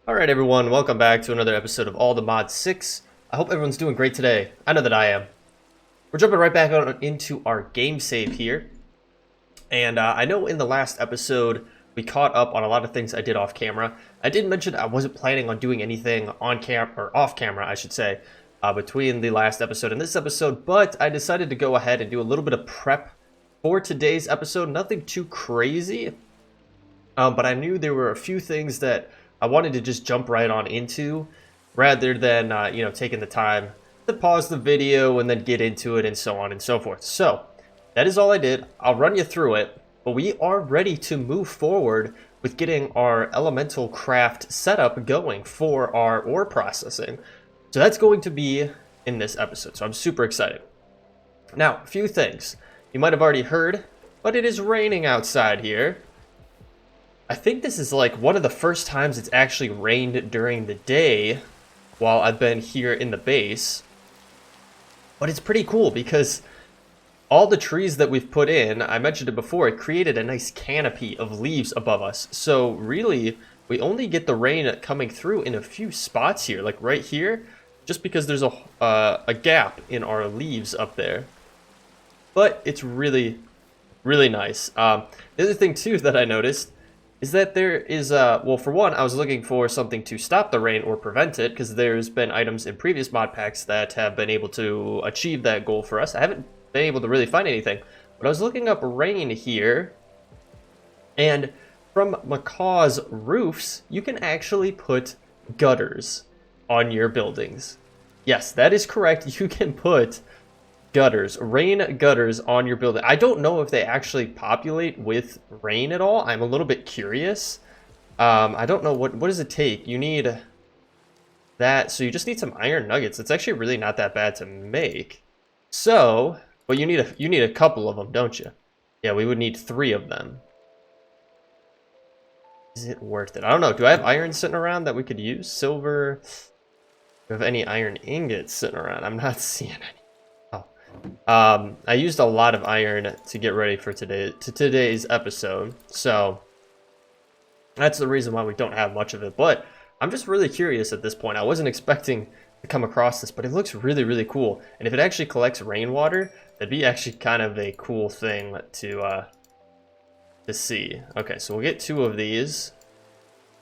Alright everyone, welcome back to another episode of All the Mods 6. I hope everyone's doing great today. I know that I am. We're jumping right back on into our game save here. And I know in the last episode, we caught up on a lot of things I did off camera. I did mention I wasn't planning on doing anything on cam or off camera, I should say, between the last episode and this episode, but I decided to go ahead and do a little bit of prep for today's episode. Nothing too crazy, but I knew there were a few things that I wanted to just jump right on into rather than, taking the time to pause the video and then get into it and so on and so forth. So that is all I did. I'll run you through it, but we are ready to move forward with getting our ElementalCraft setup going for our ore processing. So that's going to be in this episode. So I'm super excited. Now, a few things. You might have already heard, but it is raining outside here. I think this is like one of the first times it's actually rained during the day while I've been here in the base. But it's pretty cool because all the trees that we've put in, I mentioned it before, it created a nice canopy of leaves above us. So really, we only get the rain coming through in a few spots here, like right here, just because there's a gap in our leaves up there. But it's really, really nice. The other thing too that I noticed is that there is, well, for one, I was looking for something to stop the rain or prevent it, because there's been items in previous mod packs that have been able to achieve that goal for us. I haven't been able to really find anything, but I was looking up rain here, and from Macaw's roofs, you can actually put gutters on your buildings. Yes, that is correct. You can put gutters, rain gutters on your building. I don't know if they actually populate with rain at all. I'm a little bit curious. I don't know what does it take. You need that, so you just need some iron nuggets. It's actually really not that bad to make. So, but you need a couple of them, don't you? Yeah, we would need 3 of them. Is it worth it? I don't know. Do I have iron sitting around that we could use? Silver. Do I have any iron ingots sitting around? I'm not seeing any. I used a lot of iron to get ready for today's episode, so that's the reason why we don't have much of it. But I'm just really curious at this point. I wasn't expecting to come across this, but it looks really, really cool. And if it actually collects rainwater, that'd be actually kind of a cool thing to see. Okay, so we'll get 2 of these,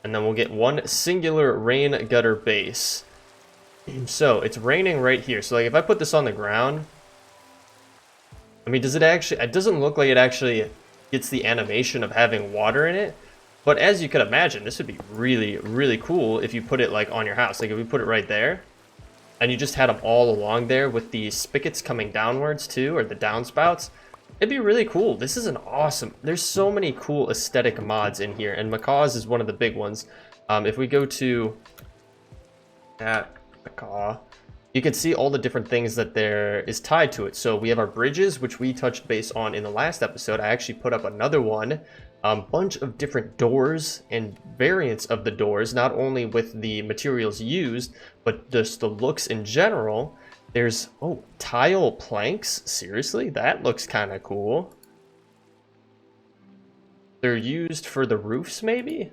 and then we'll get 1 singular rain gutter base. So it's raining right here. So like if I put this on the ground, I mean, does it actually, it doesn't look like it actually gets the animation of having water in it, but as you could imagine, this would be really, really cool if you put it like on your house. Like if we put it right there, and you just had them all along there with the spigots coming downwards too, or the downspouts, it'd be really cool. This is an awesome, there's so many cool aesthetic mods in here, and Macaw's is one of the big ones. If we go to that Macaw, you can see all the different things that there is tied to it. So we have our bridges, which we touched base on in the last episode. I actually put up another one, bunch of different doors and variants of the doors, not only with the materials used, but just the looks in general. There's, oh, tile planks. Seriously, that looks kind of cool. They're used for the roofs, maybe?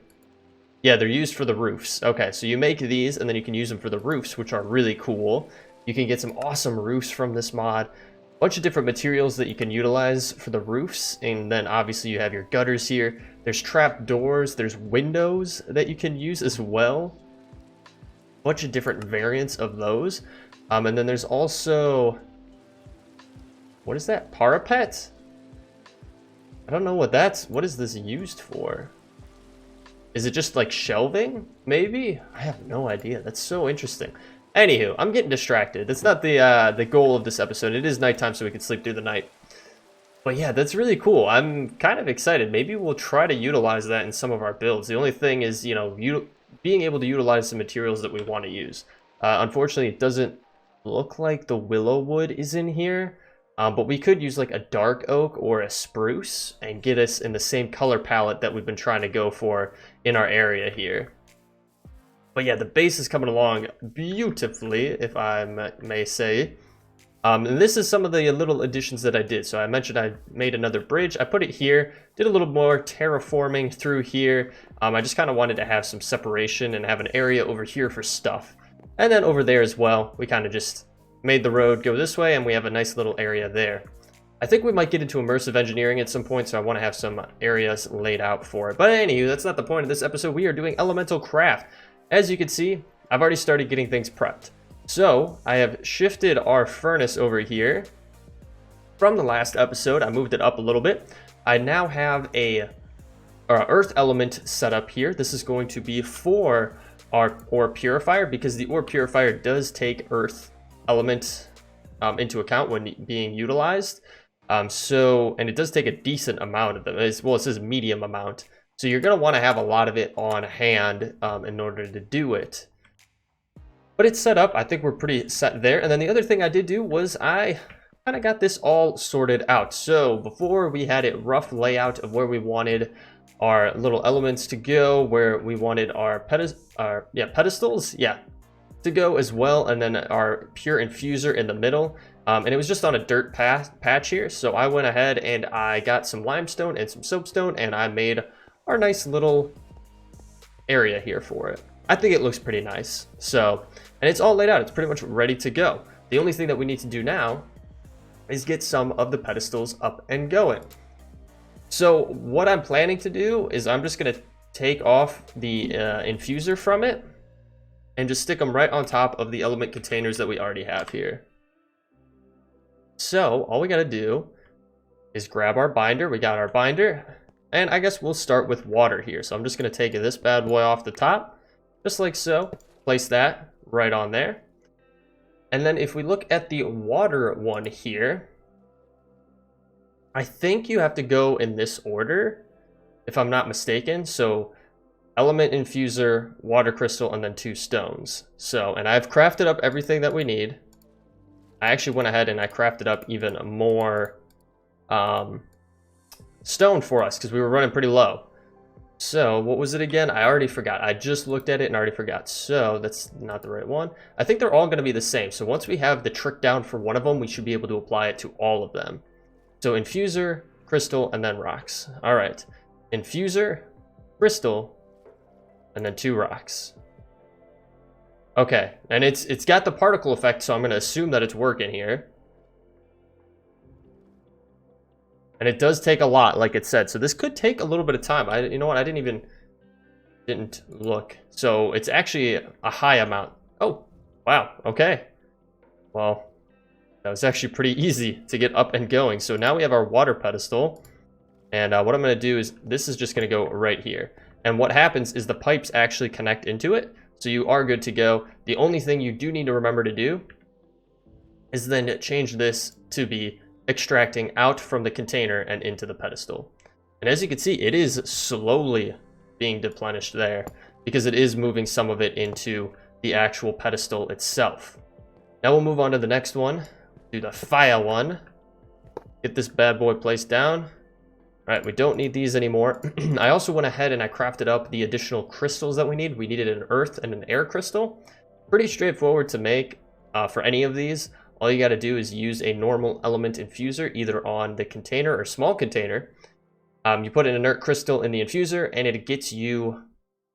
Yeah, they're used for the roofs. Okay, so you make these, and then you can use them for the roofs, which are really cool. You can get some awesome roofs from this mod. A bunch of different materials that you can utilize for the roofs, and then obviously you have your gutters here. There's trap doors, there's windows that you can use as well. A bunch of different variants of those. And then there's also... what is that? Parapet? I don't know what that's... what is this used for? Is it just like shelving? Maybe? I have no idea. That's so interesting. Anywho, I'm getting distracted. That's not the goal of this episode. It is nighttime, so we can sleep through the night. But yeah, that's really cool. I'm kind of excited. Maybe we'll try to utilize that in some of our builds. The only thing is, being able to utilize the materials that we want to use. Unfortunately, it doesn't look like the willow wood is in here. But we could use like a dark oak or a spruce and get us in the same color palette that we've been trying to go for in our area here. But yeah, the base is coming along beautifully, if I may say. And this is some of the little additions that I did. So I mentioned I made another bridge. I put it here, did a little more terraforming through here. I just kind of wanted to have some separation and have an area over here for stuff. And then over there as well, we kind of just made the road go this way, and we have a nice little area there. I think we might get into immersive engineering at some point, so I want to have some areas laid out for it. But anywho, that's not the point of this episode. We are doing ElementalCraft. As you can see, I've already started getting things prepped. So I have shifted our furnace over here. From the last episode, I moved it up a little bit. I now have a earth element set up here. This is going to be for our ore purifier, because the ore purifier does take earth element into account when being utilized. And it does take a decent amount of them. Well, it says medium amount. So you're going to want to have a lot of it on hand in order to do it. But it's set up. I think we're pretty set there. And then the other thing I did do was I kind of got this all sorted out. So before, we had it rough layout of where we wanted our little elements to go, where we wanted our pedestals to go as well, and then our pure infuser in the middle. And it was just on a dirt patch here, so I went ahead and I got some limestone and some soapstone, and I made our nice little area here for it. I think it looks pretty nice. So, and it's all laid out. It's pretty much ready to go. The only thing that we need to do now is get some of the pedestals up and going. So what I'm planning to do is I'm just going to take off the infuser from it and just stick them right on top of the element containers that we already have here. So all we got to do is grab our binder. We got our binder, and I guess we'll start with water here. So I'm just going to take this bad boy off the top, just like so. Place that right on there. And then if we look at the water one here, I think you have to go in this order, if I'm not mistaken. So element infuser, water crystal, and then 2 stones. So, and I've crafted up everything that we need. I actually went ahead and I crafted up even more stone for us because we were running pretty low. So what was it again? I already forgot. I just looked at it and already forgot. So that's not the right one. I think they're all going to be the same. So once we have the trick down for one of them, we should be able to apply it to all of them. So infuser, crystal, and then rocks. All right. Infuser, crystal, and then 2 rocks. Okay, and it's got the particle effect, so I'm going to assume that it's working here. And it does take a lot, like it said. So this could take a little bit of time. You know what? I didn't look. So it's actually a high amount. Oh, wow. Okay. Well, that was actually pretty easy to get up and going. So now we have our water pedestal. And what I'm going to do is this is just going to go right here. And what happens is the pipes actually connect into it. So you are good to go. The only thing you do need to remember to do is then change this to be extracting out from the container and into the pedestal. And as you can see, it is slowly being replenished there because it is moving some of it into the actual pedestal itself. Now we'll move on to the next one. Do the fire one. Get this bad boy placed down. All right, we don't need these anymore. I also went ahead and I crafted up the additional crystals that we need. We needed an earth and an air crystal. Pretty straightforward to make for any of these. All you got to do is use a normal element infuser, either on the container or small container. You put an inert crystal in the infuser, and it gets you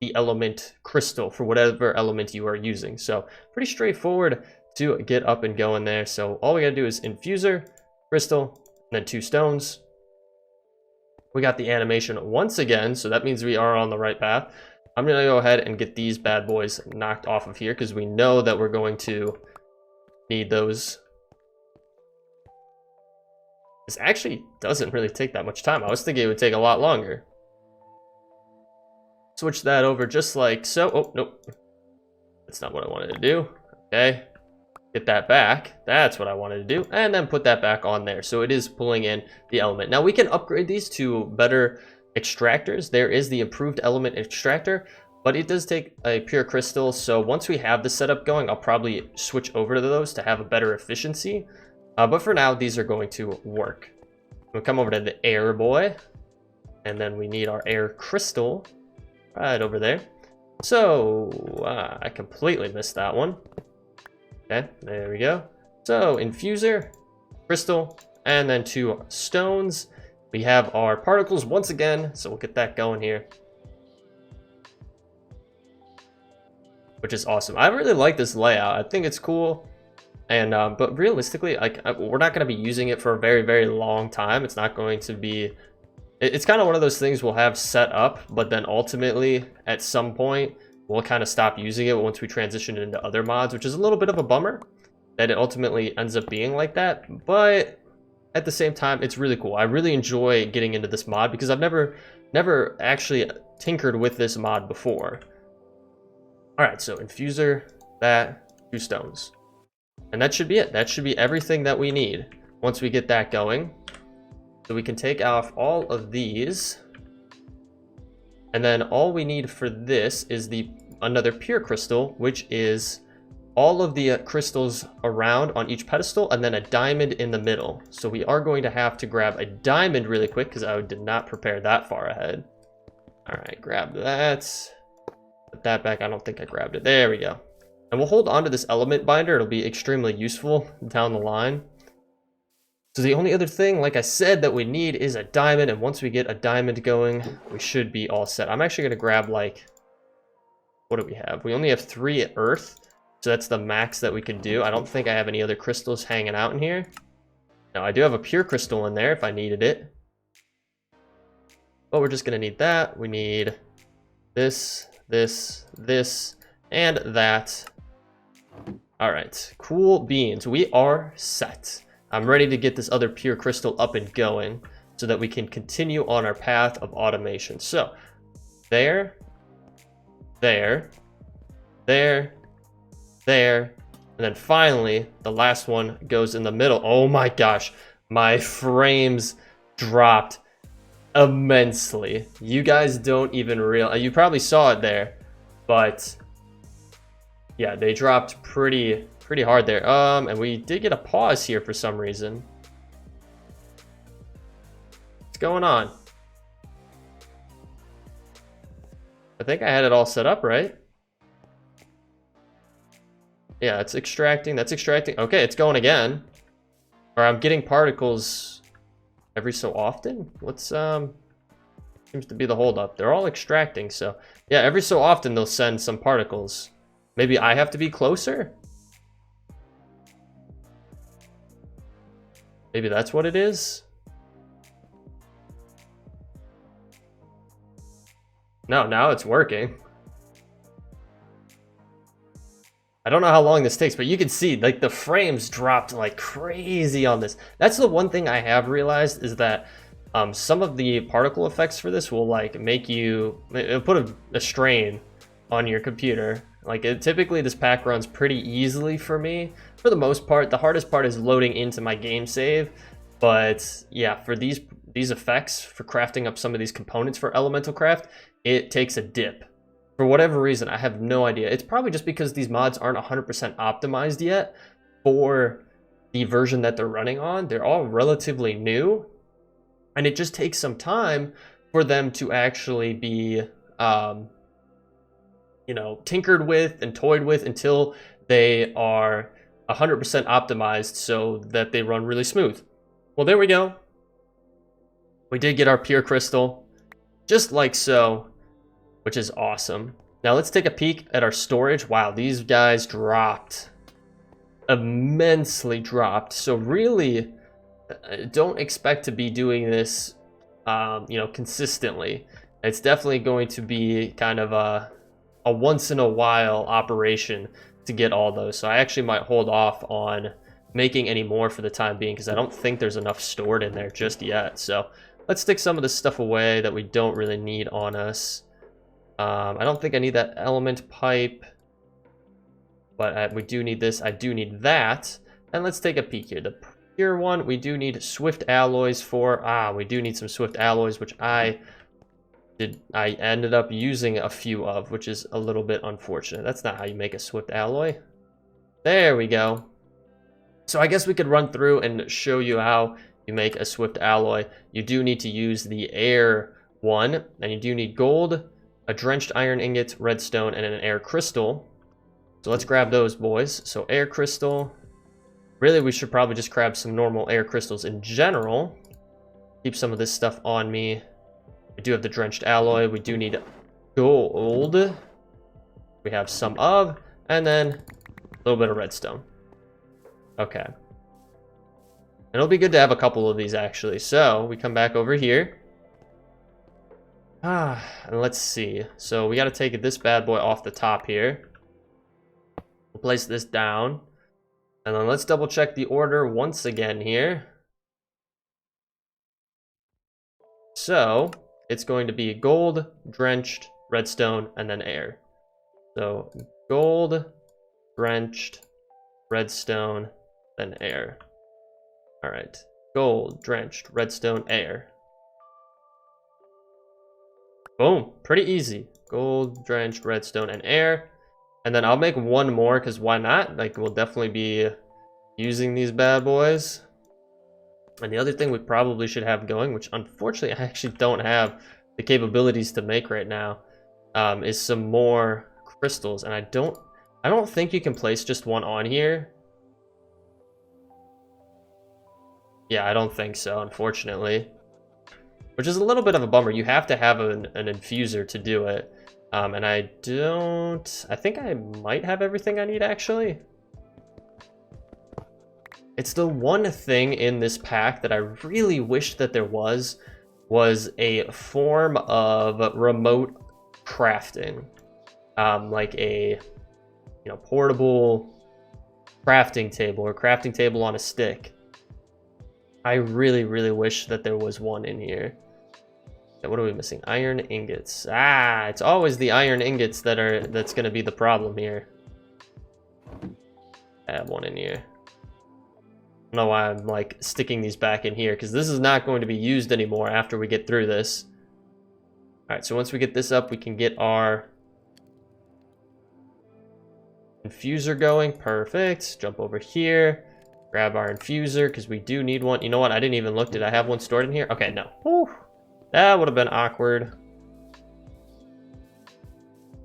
the element crystal for whatever element you are using. So pretty straightforward to get up and going there. So all we got to do is infuser, crystal, and then 2 stones. We got the animation once again, so that means we are on the right path. I'm going to go ahead and get these bad boys knocked off of here because we know that we're going to need those. This actually doesn't really take that much time. I was thinking it would take a lot longer. Switch that over just like so. Oh, nope. That's not what I wanted to do. Okay. Get that back. That's what I wanted to do. And then put that back on there. So it is pulling in the element. Now we can upgrade these to better extractors. There is the improved element extractor, but it does take a pure crystal. So once we have the setup going, I'll probably switch over to those to have a better efficiency. But for now, these are going to work. We'll come over to the air boy. And then we need our air crystal right over there. So I completely missed that one. Okay, there we go. So infuser, crystal, and then 2 stones. We have our particles once again, so we'll get that going here. Which is awesome. I really like this layout. I think it's cool. And but realistically, like we're not going to be using it for a very, very long time. It's not going to be... It's kind of one of those things we'll have set up, but then ultimately, at some point, we'll kind of stop using it once we transition into other mods, which is a little bit of a bummer that it ultimately ends up being like that. But at the same time, it's really cool. I really enjoy getting into this mod because I've never actually tinkered with this mod before. All right, so infuser, that, 2 stones. And that should be it. That should be everything that we need once we get that going. So we can take off all of these. And then all we need for this is another pure crystal, which is all of the crystals around on each pedestal and then a diamond in the middle. So we are going to have to grab a diamond really quick because I did not prepare that far ahead. All right, grab that. Put that back. I don't think I grabbed it. There we go. And we'll hold on to this element binder. It'll be extremely useful down the line. So the only other thing, like I said, that we need is a diamond. And once we get a diamond going, we should be all set. I'm actually going to grab like, what do we have? We only have 3 earth. So that's the max that we can do. I don't think I have any other crystals hanging out in here. Now I do have a pure crystal in there if I needed it. But we're just going to need that. We need this, this, this, and that. All right, cool beans. We are set. I'm ready to get this other pure crystal up and going so that we can continue on our path of automation. So there, there, there, there, and then finally the last one goes in the middle. Oh my gosh, my frames dropped immensely. You guys don't even realize. You probably saw it there, but yeah, they dropped pretty hard there. And we did get a pause here for some reason. What's going on? I think I had it all set up, right? Yeah, it's extracting. That's extracting. Okay, it's going again. Or I'm getting particles every so often. What's seems to be the holdup? They're all extracting, so yeah, every so often they'll send some particles. Maybe I have to be closer? Maybe that's what it is? No, now it's working. I don't know how long this takes, but you can see like the frames dropped like crazy on this. That's the one thing I have realized is that some of the particle effects for this will like make you, it'll put a strain on your computer. Like typically this pack runs pretty easily for me for the most part. The hardest part is loading into my game save, but yeah, for these effects for crafting up some of these components for ElementalCraft, it takes a dip for whatever reason. I have no idea. It's probably just because these mods aren't 100% optimized yet for the version that they're running on. They're all relatively new, and it just takes some time for them to actually be you know, tinkered with and toyed with until they are 100% optimized so that they run really smooth. Well, there we go. We did get our pure crystal, just like so, which is awesome. Now let's take a peek at our storage. Wow, these guys dropped, immensely dropped. So really, don't expect to be doing this, you know, consistently. It's definitely going to be kind of a once in a while operation to get all those. So I actually might hold off on making any more for the time being because I don't think there's enough stored in there just yet. So let's stick some of this stuff away that we don't really need on us. I don't think I need that element pipe, but we do need this. I do need that. And let's take a peek here. The pure one, we do need swift alloys for. We do need some swift alloys, which I ended up using a few of, which is a little bit unfortunate. That's not how you make a swift alloy. There we go. So I guess we could run through and show you how you make a swift alloy. You do need to use the air one, and you do need gold, a drenched iron ingot, redstone, and an air crystal. So let's grab those boys. So air crystal, Really, we should probably just grab some normal air crystals in general. Keep some of this stuff on me. We do have the drenched alloy. We do need gold. We have some of, and then a little bit of redstone. Okay. And it'll be good to have a couple of these, actually. So we come back over here. And let's see. So we got to take this bad boy off the top here. We'll place this down. And then let's double check the order once again here. So it's going to be gold, drenched, redstone, and then air. So gold, drenched, redstone, then air. All right, gold, drenched, redstone, air. Boom, pretty easy. Gold, drenched, redstone, and air. And then I'll make one more, because why not? Like, we'll definitely be using these bad boys. And the other thing we probably should have going, which unfortunately I actually don't have the capabilities to make right now, is some more crystals. And I don't think you can place just one on here. Yeah, I don't think so, unfortunately. Which is a little bit of a bummer. You have to have an infuser to do it. And I think I might have everything I need, actually. It's the one thing in this pack that I really wish that there was a form of remote crafting. Like a, portable crafting table or crafting table on a stick. I really, really wish that there was one in here. What are we missing? Iron ingots. It's always the iron ingots that's going to be the problem here. I have one in here. I don't know why I'm like sticking these back in here, because this is not going to be used anymore after we get through this. All right, so once we get this up, we can get our infuser going. Perfect. Jump over here. Grab our infuser, because we do need one. You know what? I didn't even look. Did I have one stored in here? Okay, no. Whew. That would have been awkward.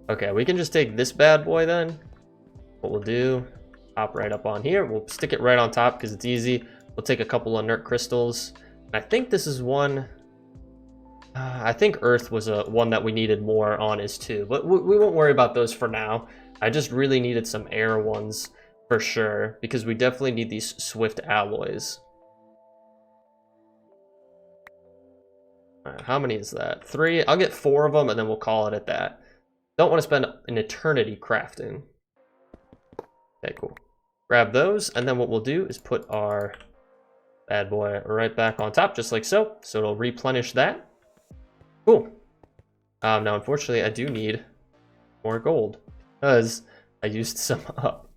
Okay, we can just take this bad boy then. What we'll do, hop right up on here. We'll stick it right on top because it's easy. We'll take a couple of inert crystals. I think this is one. I think Earth was one that we needed more on is too, but we won't worry about those for now. I just really needed some air ones for sure, because we definitely need these swift alloys. How many is that? 3. I'll get 4 of them and then we'll call it at that. Don't want to spend an eternity crafting. Okay, cool. Grab those, and then what we'll do is put our bad boy right back on top, just like so. So it'll replenish that. Cool. Now, unfortunately, I do need more gold because I used some up.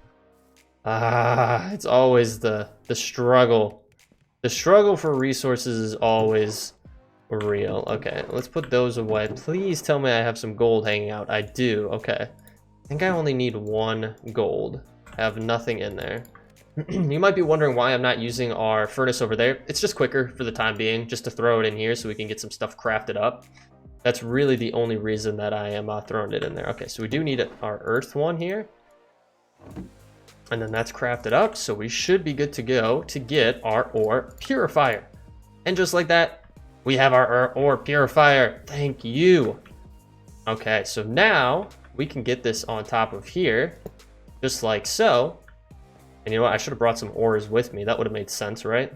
It's always the struggle. The struggle for resources is always real. Okay, let's put those away. Please tell me I have some gold hanging out. I do. Okay. I think I only need 1 gold. I have nothing in there. You might be wondering why I'm not using our furnace over there. It's just quicker for the time being, just to throw it in here so we can get some stuff crafted up. That's really the only reason that I am throwing it in there. Okay, so we do need our earth one here. And then that's crafted up, so we should be good to go to get our ore purifier. And just like that, we have our ore purifier. Thank you. Okay, so now we can get this on top of here, just like so. And you know what? I should have brought some ores with me. That would have made sense, right?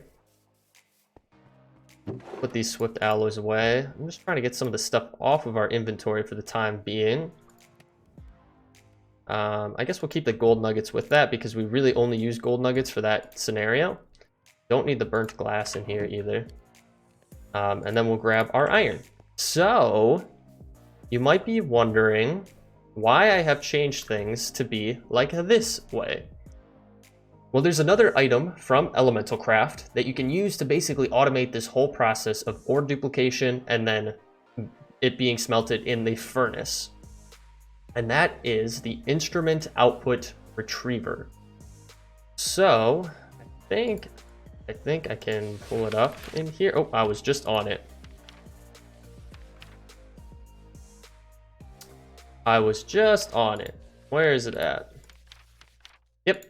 Put these swift alloys away. I'm just trying to get some of the stuff off of our inventory for the time being. I guess we'll keep the gold nuggets with that because we really only use gold nuggets for that scenario. Don't need the burnt glass in here either. And then we'll grab our iron. So, you might be wondering why I have changed things to be like this way. Well, there's another item from ElementalCraft that you can use to basically automate this whole process of ore duplication and then it being smelted in the furnace. And that is the instrument output retriever. So, I think I can pull it up in here. Oh, I was just on it. I was just on it. Where is it at? Yep.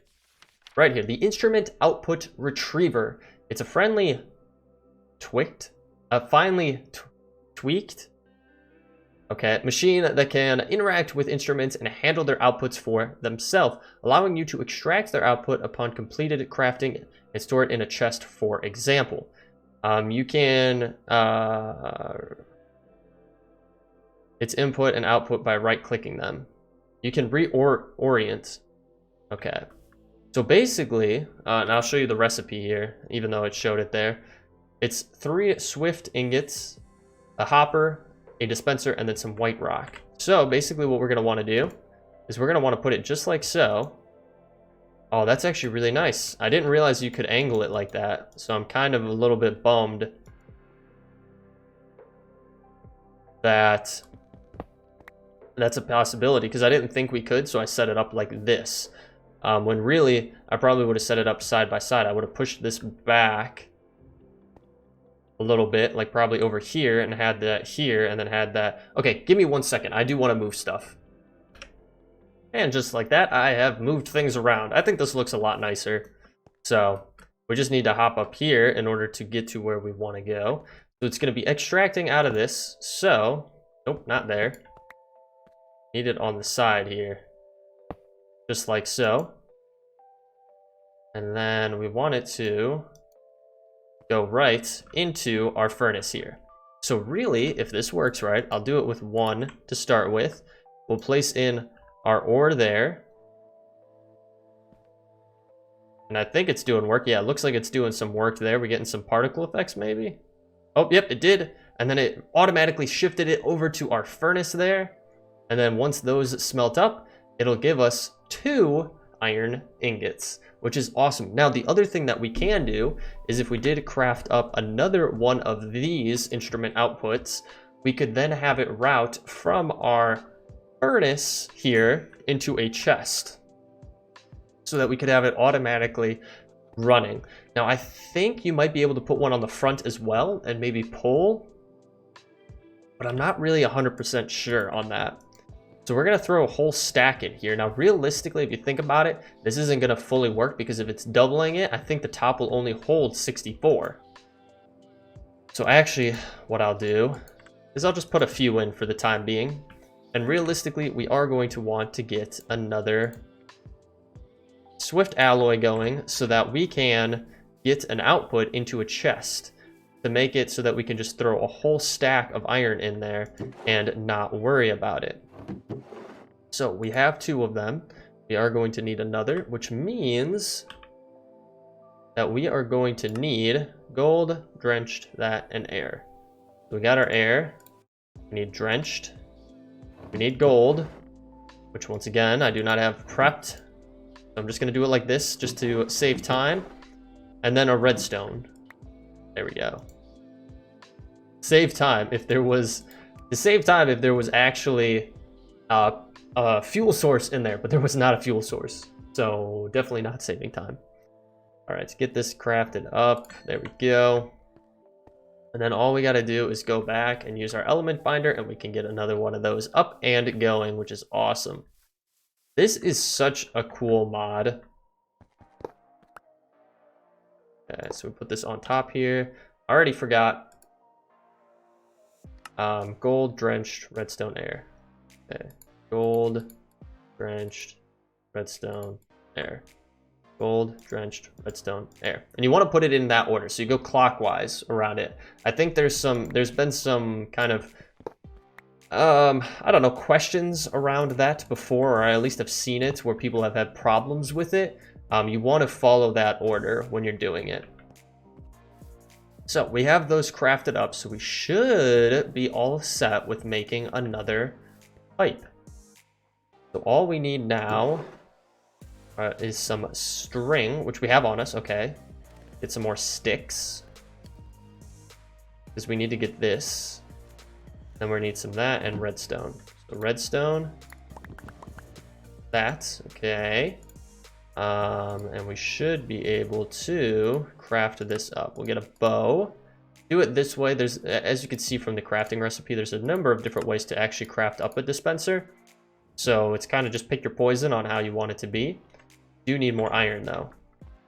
right here, the instrument output retriever. It's a friendly finely tweaked machine that can interact with instruments and handle their outputs for themselves, allowing you to extract their output upon completed crafting and store it in a chest, for example. You can its input and output by right-clicking them. You can reorient. Okay. So basically, and I'll show you the recipe here, even though it showed it there. It's 3 swift ingots, a hopper, a dispenser, and then some white rock. So basically what we're going to want to do is we're going to want to put it just like so. Oh, that's actually really nice. I didn't realize you could angle it like that, so I'm kind of a little bit bummed that that's a possibility, because I didn't think we could, so I set it up like this. When really, I probably would have set it up side by side. I would have pushed this back a little bit, like probably over here, and had that here, and then had that. Okay, give me 1 second. I do want to move stuff. And just like that, I have moved things around. I think this looks a lot nicer. So we just need to hop up here in order to get to where we want to go. So it's going to be extracting out of this. So, nope, not there. Need it on the side here. Just like so. And then we want it to go right into our furnace here. So really, if this works right, I'll do it with 1 to start with. We'll place in our ore there. And I think it's doing work. Yeah, it looks like it's doing some work there. We're getting some particle effects maybe. Oh, yep, it did. And then it automatically shifted it over to our furnace there. And then once those smelt up, it'll give us 2 iron ingots, which is awesome. Now, the other thing that we can do is if we did craft up another one of these instrument outputs, we could then have it route from our furnace here into a chest so that we could have it automatically running. Now, I think you might be able to put one on the front as well and maybe pull, but I'm not really 100% sure on that. So we're going to throw a whole stack in here. Now, realistically, if you think about it, this isn't going to fully work because if it's doubling it, I think the top will only hold 64. So actually, what I'll do is I'll just put a few in for the time being. And realistically, we are going to want to get another swift alloy going so that we can get an output into a chest to make it so that we can just throw a whole stack of iron in there and not worry about it. So we have 2 of them. We are going to need another, which means that we are going to need gold, drenched, that, and air. So we got our air. We need drenched. We need gold, which once again, I do not have prepped. So I'm just going to do it like this just to save time. And then a redstone. There we go. Save time if there was... To save time if there was actually a fuel source in there, but there was not a fuel source. So definitely not saving time. All right, let's get this crafted up. There we go. And then all we got to do is go back and use our element binder and we can get another one of those up and going, which is awesome. This is such a cool mod. Okay, so we put this on top here. I already forgot. Gold, drenched, redstone, air. Okay, gold, drenched, redstone, air. Gold, drenched, redstone, air. And you want to put it in that order, so you go clockwise around it. I think there's been some kind of I don't know, questions around that before, or I at least have seen it where people have had problems with it. You want to follow that order when you're doing it. So we have those crafted up, so we should be all set with making another pipe. So all we need now is some string, which we have on us. Okay, get some more sticks because we need to get this. Then we need some of that and redstone. So redstone, that, okay. And we should be able to craft this up. We'll get a bow. Do it this way. There's, as you can see from the crafting recipe, there's a number of different ways to actually craft up a dispenser. So it's kind of just pick your poison on how you want it to be. Do need more iron though.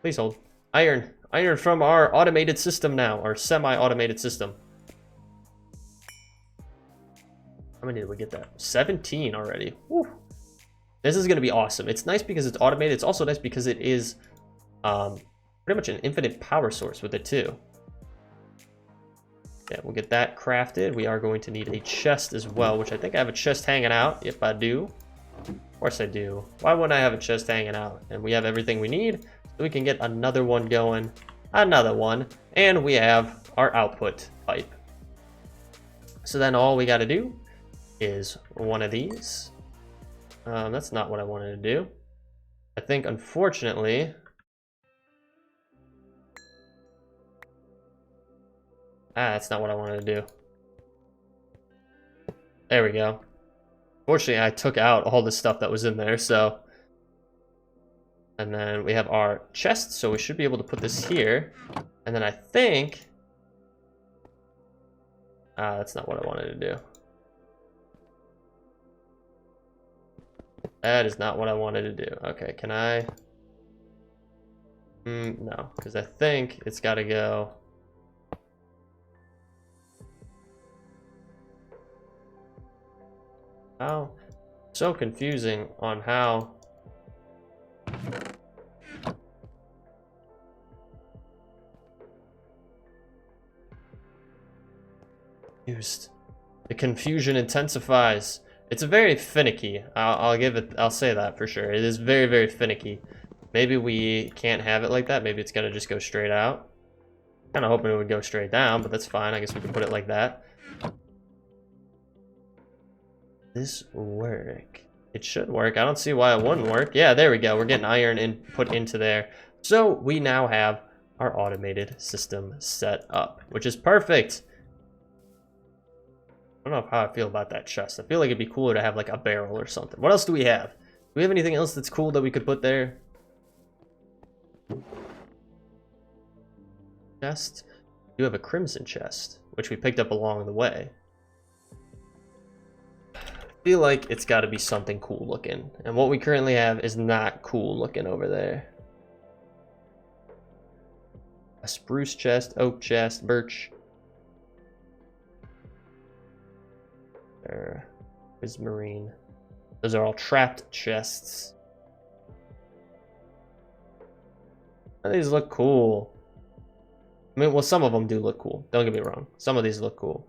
Please hold. Iron. Iron from our automated system now. Our semi-automated system. How many did we get that? 17 already. Woo. This is going to be awesome. It's nice because it's automated. It's also nice because it is pretty much an infinite power source with it too. Yeah, we'll get that crafted. We are going to need a chest as well, which I think I have a chest hanging out. If I do. Of course I do. Why wouldn't I have a chest hanging out? And we have everything we need. So we can get another one going. Another one. And we have our output pipe. So then all we got to do is one of these. That's not what I wanted to do. I think, unfortunately... that's not what I wanted to do. There we go. Fortunately, I took out all the stuff that was in there, so... And then we have our chest, so we should be able to put this here. And then I think... that's not what I wanted to do. That is not what I wanted to do. Okay, can I... no, because I think it's got to go... How? So confusing on how... Used. The confusion intensifies. It's very finicky. I'll say that for sure. It is very, very finicky. Maybe we can't have it like that. Maybe it's gonna just go straight out. Kind of hoping it would go straight down, but that's fine. I guess we can put it like that. This work? It should work. I don't see why it wouldn't work. Yeah, there we go. We're getting iron put into there. So we now have our automated system set up, which is perfect. I don't know how I feel about that chest. I feel like it'd be cooler to have like a barrel or something. What else do we have? Do we have anything else that's cool that we could put there? Chest. We do have a crimson chest, which we picked up along the way. I feel like it's got to be something cool looking, and what we currently have is not cool looking over there. A spruce chest, oak chest, birch. Prismarine. Those are all trapped chests. These look cool. I mean, well, some of them do look cool. Don't get me wrong. Some of these look cool.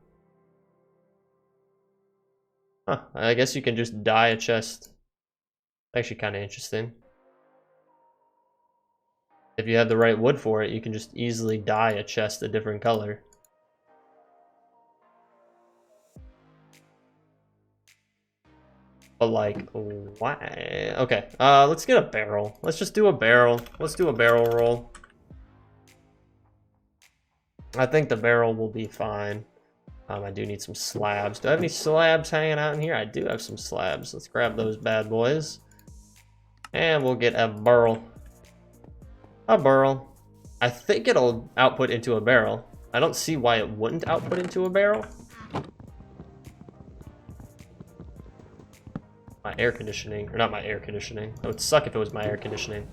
Huh, I guess you can just dye a chest. Actually kind of interesting. If you have the right wood for it, you can just easily dye a chest a different color. But like, why? Okay, let's get a barrel. Let's just do a barrel. Let's do a barrel roll. I think the barrel will be fine. I do need some slabs. Do I have any slabs hanging out in here? I do have some slabs. Let's grab those bad boys. And we'll get a barrel. A barrel. I think it'll output into a barrel. I don't see why it wouldn't output into a barrel. My air conditioning, or not my air conditioning. It would suck if it was my air conditioning.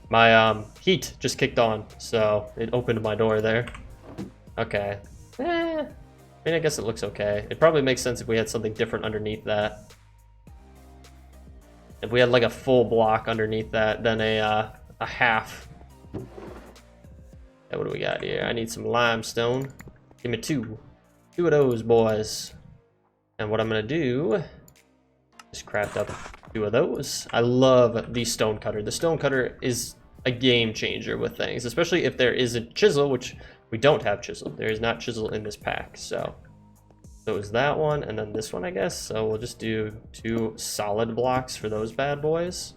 My heat just kicked on, so it opened my door there. Okay. I mean, I guess it looks okay. It probably makes sense if we had something different underneath that. If we had like a full block underneath that, then a half. Yeah, what do we got here? I need some limestone. Give me two. Two of those boys. And what I'm gonna do is craft up two of those. I love the stone cutter. The stone cutter is a game changer with things, especially if there is a chisel, which we don't have chisel. There is not chisel in this pack, so it was that one, and then this one, I guess. So we'll just do two solid blocks for those bad boys.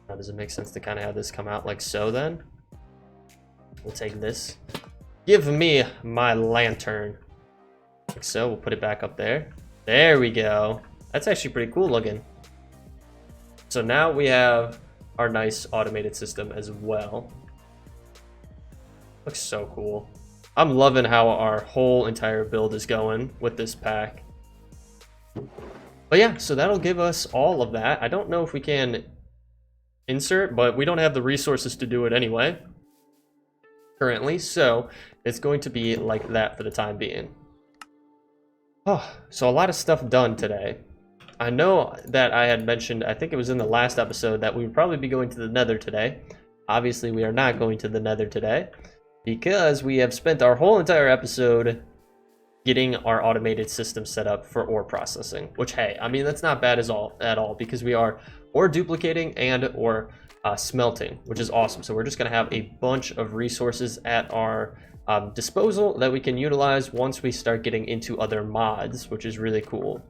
Now, does it make sense to kind of have this come out like so then? We'll take this. Give me my lantern. Like so, we'll put it back up there. There we go. That's actually pretty cool looking. So now we have our nice automated system as well. Looks so cool. I'm loving how our whole entire build is going with this pack. But yeah, so that'll give us all of that. I don't know if we can insert, but we don't have the resources to do it anyway currently, so it's going to be like that for the time being. Oh, so a lot of stuff done today. I know that I had mentioned, I think it was in the last episode, that we would probably be going to the Nether today. Obviously, we are not going to the Nether today because we have spent our whole entire episode getting our automated system set up for ore processing, which, hey, I mean, that's not bad at all because we are ore duplicating and or smelting, which is awesome. So we're just going to have a bunch of resources at our disposal that we can utilize once we start getting into other mods, which is really cool.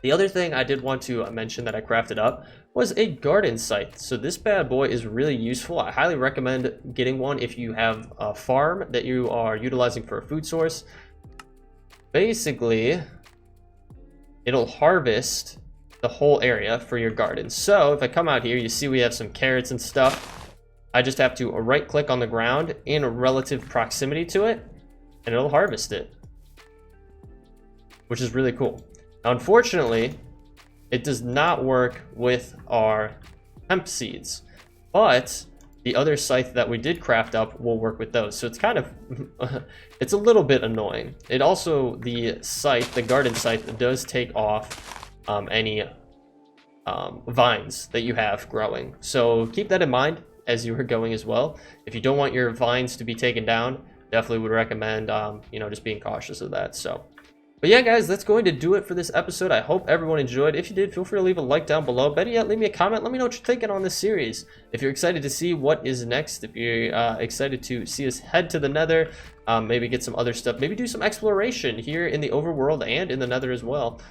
The other thing I did want to mention that I crafted up was a garden scythe. So this bad boy is really useful. I highly recommend getting one if you have a farm that you are utilizing for a food source. Basically, it'll harvest the whole area for your garden. So if I come out here, you see we have some carrots and stuff. I just have to right click on the ground in relative proximity to it, and it'll harvest it, which is really cool. Now, unfortunately, it does not work with our hemp seeds, but the other scythe that we did craft up will work with those. So it's kind of, it's a little bit annoying. It also, the scythe, the garden scythe, does take off any vines that you have growing. So keep that in mind as you are going as well. If you don't want your vines to be taken down, definitely would recommend, you know, just being cautious of that. So. But yeah, guys, that's going to do it for this episode. I hope everyone enjoyed. If you did, feel free to leave a like down below. Better yet, leave me a comment. Let me know what you're thinking on this series. If you're excited to see what is next, if you're excited to see us head to the Nether, maybe get some other stuff, maybe do some exploration here in the overworld and in the Nether as well,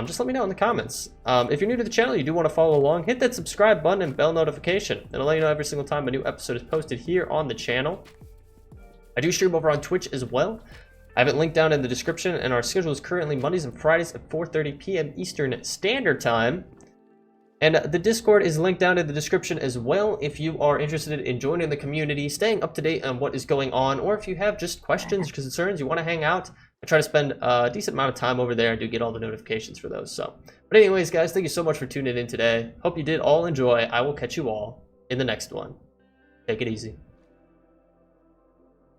just let me know in the comments. If you're new to the channel, you do want to follow along, hit that subscribe button and bell notification. It'll let you know every single time a new episode is posted here on the channel. I do stream over on Twitch as well. I have it linked down in the description, and our schedule is currently Mondays and Fridays at 4:30 p.m. Eastern Standard Time. And the Discord is linked down in the description as well if you are interested in joining the community, staying up to date on what is going on, or if you have just questions, concerns, you want to hang out. I try to spend a decent amount of time over there and do get all the notifications for those. So, but anyways, guys, thank you so much for tuning in today. Hope you did all enjoy. I will catch you all in the next one. Take it easy.